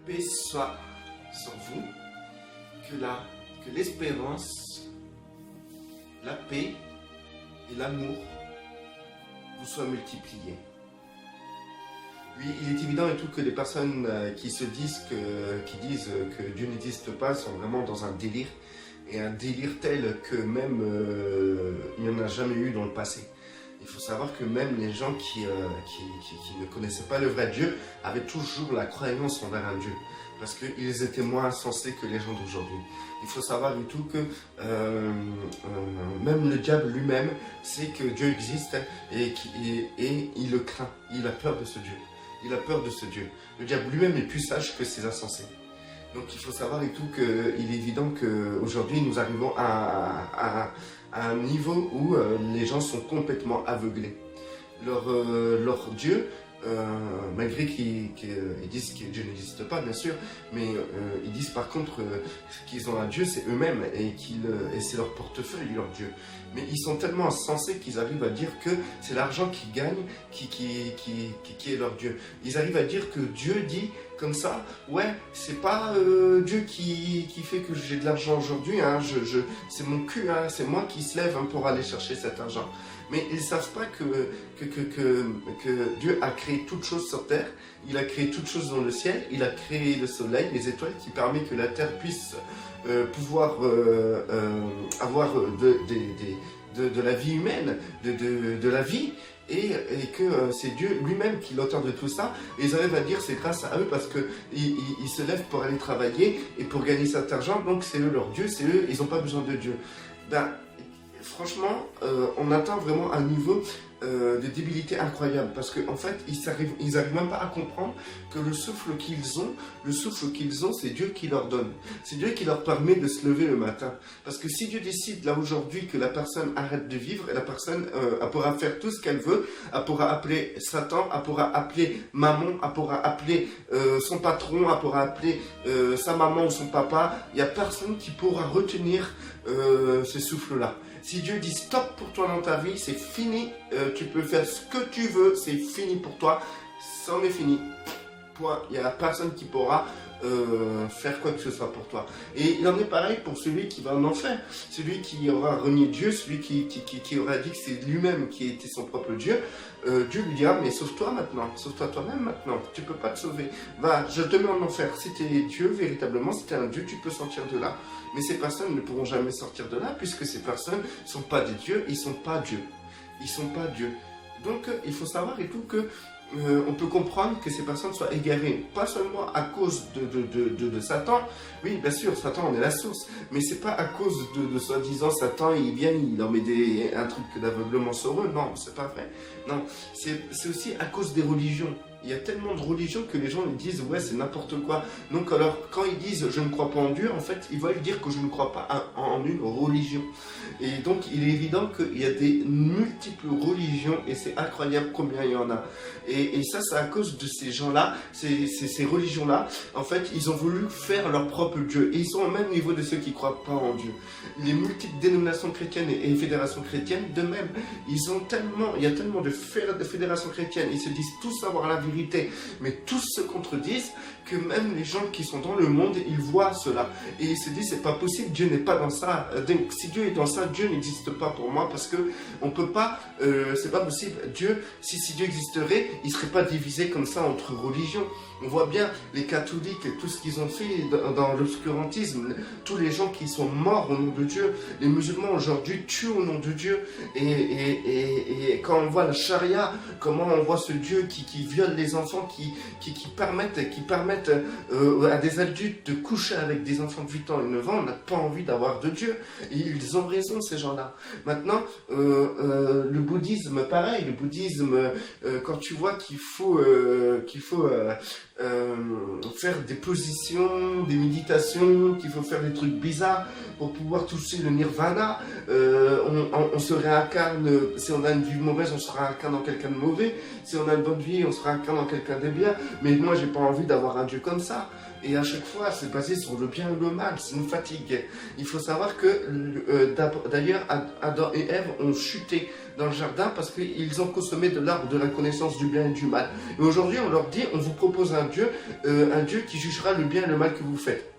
paix soit sur vous, que l'espérance, la paix et l'amour vous soient multipliés. Oui, il est évident et tout que les personnes qui disent que Dieu n'existe pas sont vraiment dans un délire, et un délire tel que même il n'y en a jamais eu dans le passé. Il faut savoir que même les gens qui ne connaissaient pas le vrai Dieu avaient toujours la croyance envers un Dieu, parce qu'ils étaient moins insensés que les gens d'aujourd'hui. Il faut savoir et tout que même le diable lui-même sait que Dieu existe et il le craint, il a peur de ce Dieu. Il a peur de ce Dieu. Le diable lui-même est plus sage que ces insensés. Donc il faut savoir et tout qu'il est évident qu'aujourd'hui nous arrivons à un niveau où les gens sont complètement aveuglés. Leur Dieu, malgré qu'ils disent que Dieu n'existe pas, bien sûr, mais ils disent par contre qu'ils ont un Dieu, c'est eux-mêmes, et c'est leur portefeuille, leur Dieu. Mais ils sont tellement insensés qu'ils arrivent à dire que c'est l'argent qui gagne, qui est leur Dieu. Ils arrivent à dire que Dieu dit comme ça, ouais, c'est pas Dieu qui fait que j'ai de l'argent aujourd'hui, hein, c'est mon cul, hein, c'est moi qui se lève pour aller chercher cet argent. Mais ils ne savent pas que Dieu a créé toutes choses sur terre, il a créé toutes choses dans le ciel, il a créé le soleil, les étoiles qui permettent que la terre puisse pouvoir avoir de la vie humaine, de la vie, et que c'est Dieu lui-même qui est l'auteur de tout ça, et ils arrivent à dire c'est grâce à eux parce qu'ils se lèvent pour aller travailler et pour gagner cet argent, donc c'est eux leur Dieu, c'est eux, ils n'ont pas besoin de Dieu. Ben, franchement, on atteint vraiment un niveau de débilité incroyable, parce qu'en fait, ils n'arrivent même pas à comprendre que le souffle qu'ils ont, c'est Dieu qui leur donne. C'est Dieu qui leur permet de se lever le matin. Parce que si Dieu décide là aujourd'hui que la personne arrête de vivre, et la personne elle pourra faire tout ce qu'elle veut, elle pourra appeler Satan, elle pourra appeler maman, elle pourra appeler son patron, elle pourra appeler sa maman ou son papa, il n'y a personne qui pourra retenir ce souffle-là. Si Dieu dit stop pour toi dans ta vie, c'est fini, tu peux faire ce que tu veux, c'est fini pour toi, c'en est fini. Point. Il n'y a personne qui pourra faire quoi que ce soit pour toi. Et il en est pareil pour celui qui va en enfer, celui qui aura renié Dieu, celui qui aura dit que c'est lui-même qui était son propre Dieu. Dieu lui dira mais sauve-toi maintenant, sauve-toi toi-même maintenant, tu peux pas te sauver. Va, je te mets en enfer. Si tu es Dieu véritablement, si tu es un Dieu, tu peux sortir de là. Mais ces personnes ne pourront jamais sortir de là, puisque ces personnes ne sont pas des dieux, ils sont pas Dieu. Ils sont pas Dieu. Donc il faut savoir et tout que on peut comprendre que ces personnes soient égarées, pas seulement à cause de Satan. Oui, bien sûr, Satan en est la source, mais c'est pas à cause de soi-disant Satan, il vient, il en met un truc d'aveuglement sur eux. Non, c'est pas vrai. Non, c'est aussi à cause des religions. Il y a tellement de religions que les gens ils disent ouais c'est n'importe quoi. Donc alors quand ils disent je ne crois pas en Dieu, en fait ils veulent dire que je ne crois pas en une religion. Et donc il est évident qu'il y a des multiples religions et c'est incroyable combien il y en a. Et ça c'est à cause de ces gens-là, ces religions-là, en fait ils ont voulu faire leur propre Dieu. Et ils sont au même niveau de ceux qui ne croient pas en Dieu. Les multiples dénominations chrétiennes et fédérations chrétiennes, de même, il y a tellement de fédérations chrétiennes, ils se disent tous savoir la vérité, mais tous se contredisent, que même les gens qui sont dans le monde, ils voient cela. Et ils se disent, c'est pas possible, Dieu n'est pas dans ça. Donc, si Dieu est dans ça, Dieu n'existe pas pour moi, parce que on peut pas, c'est pas possible. Dieu, si Dieu existerait, il serait pas divisé comme ça entre religions. On voit bien les catholiques, tout ce qu'ils ont fait dans l'obscurantisme, tous les gens qui sont morts au nom de Dieu, les musulmans aujourd'hui tuent au nom de Dieu, et quand on voit la charia, comment on voit ce Dieu qui viole les enfants, qui permettent à des adultes de coucher avec des enfants de 8 ans et 9 ans, on n'a pas envie d'avoir de Dieu, et ils ont raison ces gens-là. Maintenant, le bouddhisme, pareil, le bouddhisme, quand tu vois qu'il faut faire des positions, des méditations, qu'il faut faire des trucs bizarres pour pouvoir toucher le nirvana, on se réincarne, si on a une vie mauvaise, on se réincarne en quelqu'un de mauvais, si on a une bonne vie, on se réincarne en quelqu'un de bien, mais moi j'ai pas envie d'avoir un Dieu comme ça. Et à chaque fois, c'est basé sur le bien et le mal, c'est une fatigue. Il faut savoir que, d'ailleurs, Adam et Ève ont chuté dans le jardin parce qu'ils ont consommé de l'arbre de la connaissance du bien et du mal. Et aujourd'hui, on leur dit, on vous propose un Dieu qui jugera le bien et le mal que vous faites.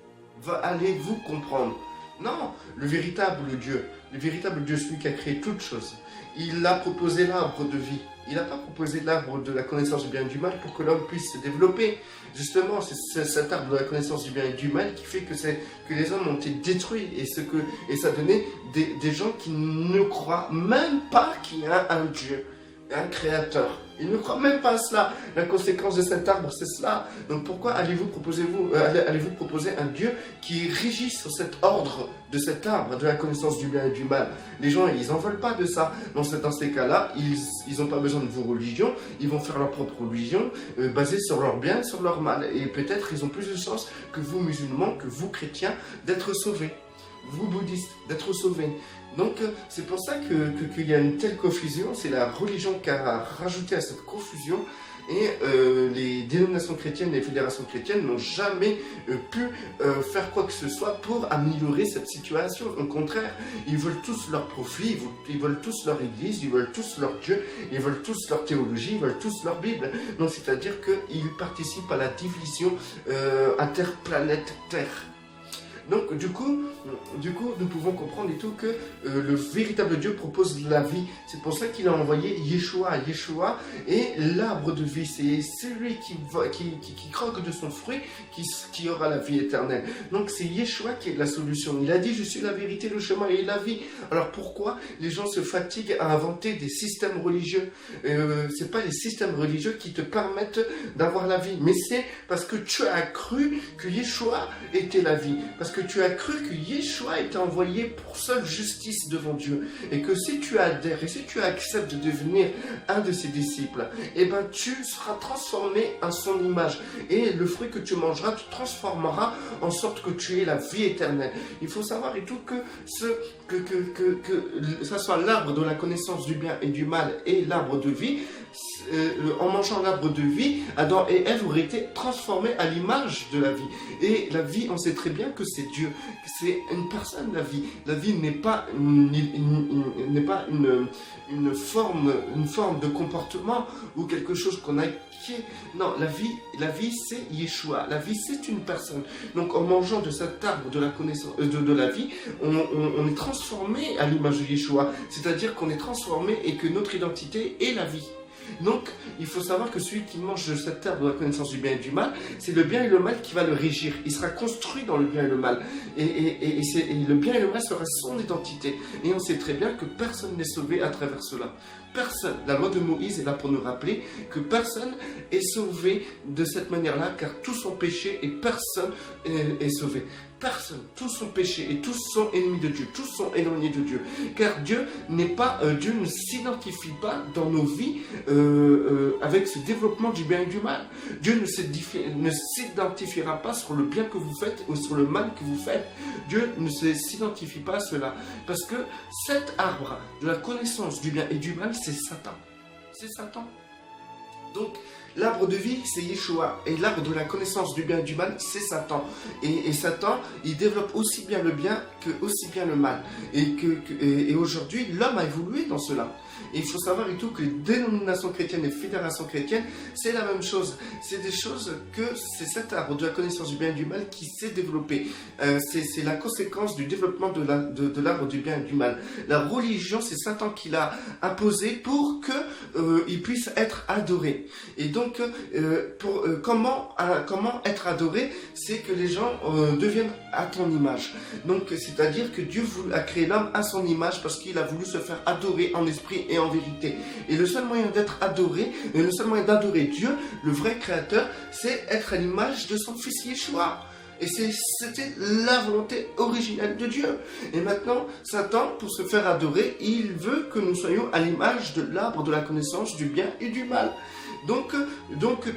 Allez-vous comprendre? Non, le véritable Dieu, celui qui a créé toutes choses, il a proposé l'arbre de vie. Il n'a pas proposé l'arbre de la connaissance du bien et du mal pour que l'homme puisse se développer. Justement, c'est cet arbre de la connaissance du bien et du mal qui fait que les hommes ont été détruits et ça a donné des gens qui ne croient même pas qu'il y a un Dieu, un créateur. Ils ne croient même pas à cela. La conséquence de cet arbre, c'est cela. Donc pourquoi allez-vous proposer un Dieu qui régit sur cet ordre de cet arbre, de la connaissance du bien et du mal? Les gens, ils n'en veulent pas de ça. Dans ces cas-là, ils n'ont pas besoin de vos religions. Ils vont faire leur propre religion, basée sur leur bien, sur leur mal. Et peut-être ils ont plus de chance que vous musulmans, que vous chrétiens, d'être sauvés. Vous bouddhistes, d'être sauvés. Donc c'est pour ça qu'il y a une telle confusion, c'est la religion qui a rajouté à cette confusion et les dénominations chrétiennes et les fédérations chrétiennes n'ont jamais pu faire quoi que ce soit pour améliorer cette situation. Au contraire, ils veulent tous leur profit, ils veulent tous leur église, ils veulent tous leur Dieu, ils veulent tous leur théologie, ils veulent tous leur Bible. Donc c'est-à-dire qu'ils participent à la division interplanète-Terre. Donc du coup, nous pouvons comprendre et tout que le véritable Dieu propose la vie. C'est pour ça qu'il a envoyé Yeshua. Yeshua est l'arbre de vie. C'est celui qui croque de son fruit qui aura la vie éternelle. Donc c'est Yeshua qui est la solution. Il a dit, je suis la vérité, le chemin et la vie. Alors pourquoi les gens se fatiguent à inventer des systèmes religieux? C'est pas les systèmes religieux qui te permettent d'avoir la vie, mais c'est parce que tu as cru que Yeshua était la vie. Parce que tu as cru que Yeshua était envoyé pour seule justice devant Dieu. Et que si tu adhères et si tu acceptes de devenir un de ses disciples, eh ben tu seras transformé en son image. Et le fruit que tu mangeras te transformera en sorte que tu aies la vie éternelle. Il faut savoir et tout que ça soit l'arbre de la connaissance du bien et du mal et l'arbre de vie, en mangeant l'arbre de vie, Adam et Ève auraient été transformés à l'image de la vie. Et la vie, on sait très bien que c'est Dieu, c'est une personne, la vie. La vie n'est pas une forme de comportement ou quelque chose qu'on acquiert. Non, la vie c'est Yeshua. La vie c'est une personne. Donc en mangeant de cet arbre de la connaissance de la vie, on est transformé à l'image de Yeshua. C'est-à-dire qu'on est transformé et que notre identité est la vie. Donc, il faut savoir que celui qui mange de cet arbre de la connaissance du bien et du mal, c'est le bien et le mal qui va le régir. Il sera construit dans le bien et le mal. Et le bien et le mal sera son identité. Et on sait très bien que personne n'est sauvé à travers cela. Personne. La loi de Moïse est là pour nous rappeler que personne est sauvé de cette manière-là, car tous sont péchés et personne est sauvé. Personne, tous sont péchés et tous sont ennemis de Dieu, tous sont éloignés de Dieu. Car Dieu Dieu ne s'identifie pas dans nos vies avec ce développement du bien et du mal. Dieu ne s'identifiera pas sur le bien que vous faites ou sur le mal que vous faites. Dieu ne s'identifie pas à cela. Parce que cet arbre de la connaissance du bien et du mal, c'est Satan. C'est Satan. Donc, l'arbre de vie, c'est Yeshua. Et l'arbre de la connaissance du bien et du mal, c'est Satan. Et Satan, il développe aussi bien le bien que aussi bien le mal. Et aujourd'hui, l'homme a évolué dans cela. Et il faut savoir et tout que les dénominations chrétiennes et fédérations chrétiennes, c'est la même chose. C'est des choses que c'est cet arbre de la connaissance du bien et du mal qui s'est développé. C'est la conséquence du développement de l'arbre du bien et du mal. La religion, c'est Satan qui l'a imposé pour qu'il puisse être adoré. Et donc, comment être adoré? C'est que les gens deviennent à ton image. Donc, c'est-à-dire que Dieu a créé l'homme à son image parce qu'il a voulu se faire adorer en esprit et en vérité. Et le seul moyen d'être adoré, le seul moyen d'adorer Dieu, le vrai créateur, c'est être à l'image de son fils Yeshua. Et c'était la volonté originelle de Dieu. Et maintenant, Satan, pour se faire adorer, il veut que nous soyons à l'image de l'arbre de la connaissance du bien et du mal. Donc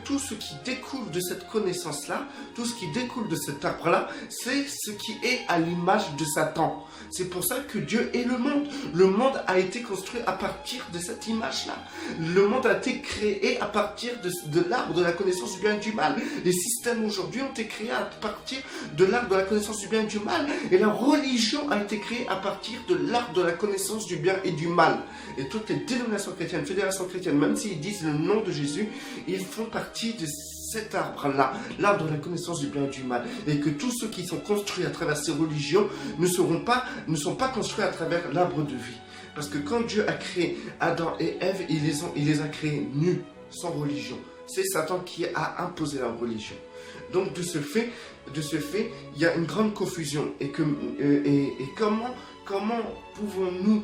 tout ce qui découle de cette connaissance-là, tout ce qui découle de cet arbre-là, c'est ce qui est à l'image de Satan. C'est pour ça que Dieu est le monde. Le monde a été construit à partir de cette image-là. Le monde a été créé à partir de l'arbre de la connaissance du bien et du mal. Les systèmes aujourd'hui ont été créés à partir de l'arbre de la connaissance du bien et du mal. Et la religion a été créée à partir de l'arbre de la connaissance du bien et du mal. Et toutes les dénominations chrétiennes, fédérations chrétiennes, même s'ils disent le nom de Jésus, ils font partie de cet arbre-là, l'arbre de la connaissance du bien et du mal. Et que tous ceux qui sont construits à travers ces religions ne sont pas construits à travers l'arbre de vie. Parce que quand Dieu a créé Adam et Ève, il les a créés nus, sans religion. C'est Satan qui a imposé la religion. Donc de ce fait, il y a une grande confusion. Et comment pouvons-nous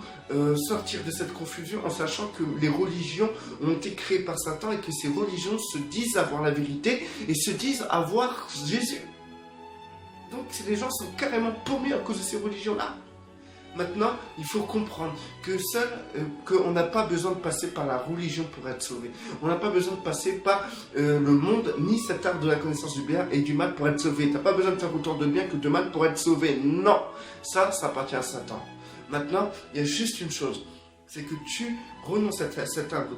sortir de cette confusion en sachant que les religions ont été créées par Satan et que ces religions se disent avoir la vérité et se disent avoir Jésus. Donc les gens sont carrément paumés à cause de ces religions-là. Maintenant, il faut comprendre qu'on n'a pas besoin de passer par la religion pour être sauvé. On n'a pas besoin de passer par le monde, ni cet arbre de la connaissance du bien et du mal pour être sauvé. Tu n'as pas besoin de faire autant de bien que de mal pour être sauvé. Non, ça appartient à Satan. Maintenant, il y a juste une chose, c'est que tu renonces à cet arbre,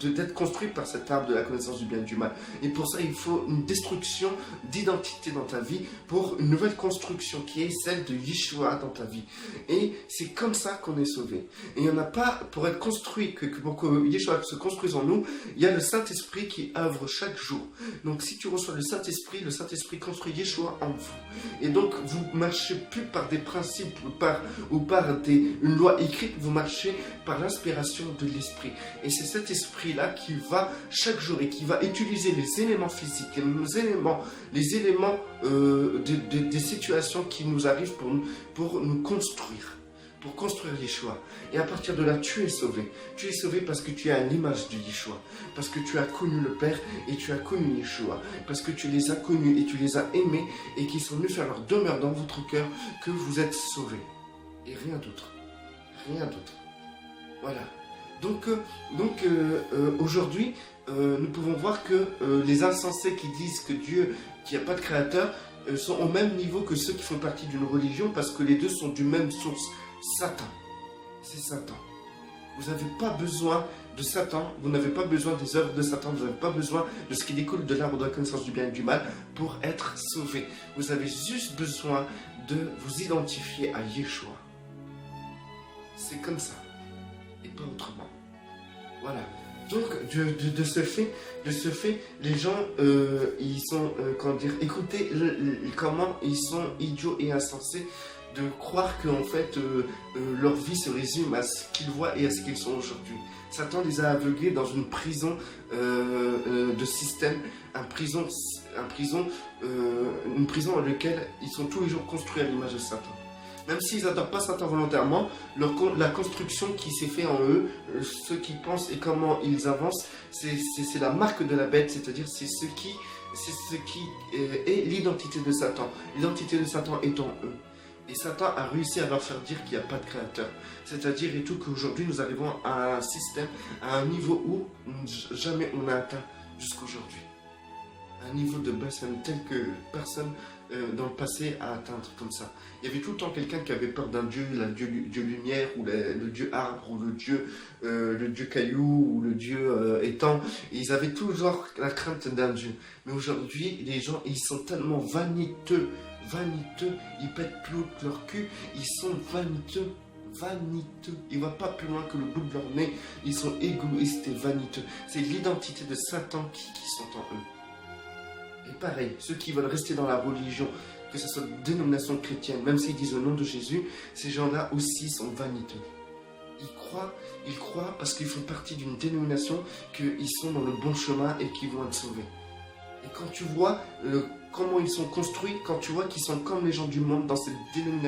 d'être construit par cet arbre de la connaissance du bien et du mal. Et pour ça, il faut une destruction d'identité dans ta vie pour une nouvelle construction qui est celle de Yeshua dans ta vie. Et c'est comme ça qu'on est sauvé. Et il n'y en a pas, pour être construit, pour que Yeshua se construise en nous, il y a le Saint-Esprit qui œuvre chaque jour. Donc si tu reçois le Saint-Esprit construit Yeshua en vous. Et donc vous ne marchez plus par des principes ou par une loi écrite, vous marchez par l'inspiration de l'esprit. Et c'est cet esprit-là qui va chaque jour et qui va utiliser les éléments physiques, les éléments des situations qui nous arrivent pour nous construire. Pour construire Yeshua. Et à partir de là, tu es sauvé. Tu es sauvé parce que tu es à l'image de Yeshua. Parce que tu as connu le Père et tu as connu Yeshua. Parce que tu les as connus et tu les as aimés et qu'ils sont venus faire leur demeure dans votre cœur, que vous êtes sauvés. Et rien d'autre. Rien d'autre. Voilà. Donc aujourd'hui, nous pouvons voir que les insensés qui disent que Dieu, qu'il n'y a pas de créateur, sont au même niveau que ceux qui font partie d'une religion parce que les deux sont d'une même source. Satan. C'est Satan. Vous n'avez pas besoin de Satan, vous n'avez pas besoin des œuvres de Satan, vous n'avez pas besoin de ce qui découle de l'arbre de la connaissance du bien et du mal pour être sauvé. Vous avez juste besoin de vous identifier à Yeshua. C'est comme ça. Et pas autrement. Voilà. Donc, de ce fait, les gens, ils sont, écoutez comment ils sont idiots et insensés de croire qu'en fait, leur vie se résume à ce qu'ils voient et à ce qu'ils sont aujourd'hui. Satan les a aveuglés dans une prison de système, une prison dans laquelle ils sont tous les jours construits à l'image de Satan. Même s'ils n'adorent pas Satan volontairement, la construction qui s'est faite en eux, ce qu'ils pensent et comment ils avancent, c'est la marque de la bête, c'est-à-dire c'est ce qui est l'identité de Satan. L'identité de Satan est en eux. Et Satan a réussi à leur faire dire qu'il n'y a pas de créateur. C'est-à-dire et tout qu'aujourd'hui nous arrivons à un système, à un niveau où jamais on n'a atteint jusqu'aujourd'hui. Un niveau de bassem tel que personne dans le passé a atteindre comme ça. Il y avait tout le temps quelqu'un qui avait peur d'un dieu, le dieu lumière, ou le dieu arbre, ou le dieu caillou, ou le dieu étang. Et ils avaient toujours la crainte d'un dieu. Mais aujourd'hui, les gens, ils sont tellement vaniteux, ils pètent plus haut que leur cul, ils sont vaniteux. Ils ne vont pas plus loin que le bout de leur nez, ils sont égoïstes et vaniteux. C'est l'identité de Satan qui sont en eux. Et pareil, ceux qui veulent rester dans la religion, que ce soit une dénomination chrétienne, même s'ils disent le nom de Jésus, ces gens-là aussi sont vaniteux. Ils croient parce qu'ils font partie d'une dénomination qu'ils sont dans le bon chemin et qu'ils vont être sauvés. Et quand tu vois comment ils sont construits, quand tu vois qu'ils sont comme les gens du monde dans cette dénomination,